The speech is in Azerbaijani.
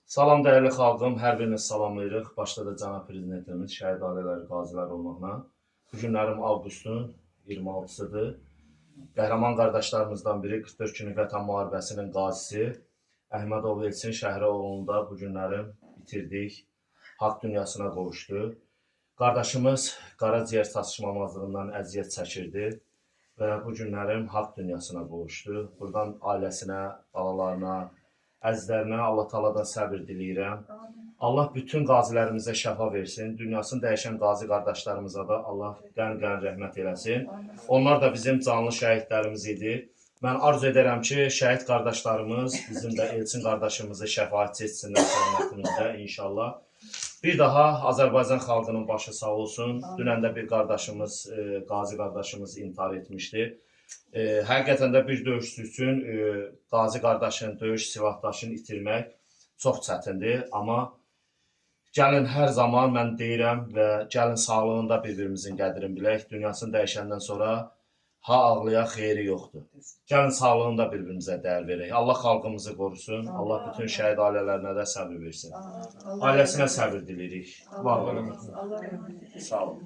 Salam dəyərli xalqım, hər birinizi salamlayırıq. Başda da cənab prezidentimiz, şəhid ailələri, qazilər olmaqla. Bu günlərim avqustun 26-sıdır. Qəhrəman qardaşlarımızdan biri 44 günlük vətən müharibəsinin qazisi Əhmədov Elçin Şəhroğlu'nda bu günlərim bitirdik. Haqq dünyasına qovuşdu. Qardaşımız qaraciyər çatışmamazlığından əziyyət çəkirdi və bu günlərim haqq dünyasına qovuşdu. Buradan ailəsinə, balalarına, əzizlərinə Allah Taaladan səbir diləyirəm. Allah bütün qazilərimizə şəfa versin. Dünyasını dəyişən qazi qardaşlarımıza da Allah qən-qən rəhmət eləsin. Onlar da bizim canlı şəhidlərimiz idi. Mən arzu edərəm ki, şəhid qardaşlarımız, bizim də Elçin qardaşımızı şəfaətçi etsinlər səhmətimizdə inşallah. Bir daha Azərbaycan xalqının başı sağ olsun. Dünən də bir qardaşımız, qazi qardaşımız intihar etmişdi. Həqiqətən də bir döyüşçü üçün qazi qardaşın, döyüş silahdaşını itirmək çox çətindir. Amma gəlin hər zaman mən deyirəm və gəlin sağlığında bir-birimizin qədrini bilək. Dünyasını dəyişəndən sonra ha ağlayaq, xeyri yoxdur. Gəlin sağlığında bir-birimizə dəyər verək. Allah xalqımızı qorusun. Allah bütün şəhid ailələrinə də səbir versin. Ailəsinə səbir diləyirik. Var olun. Sağ olun.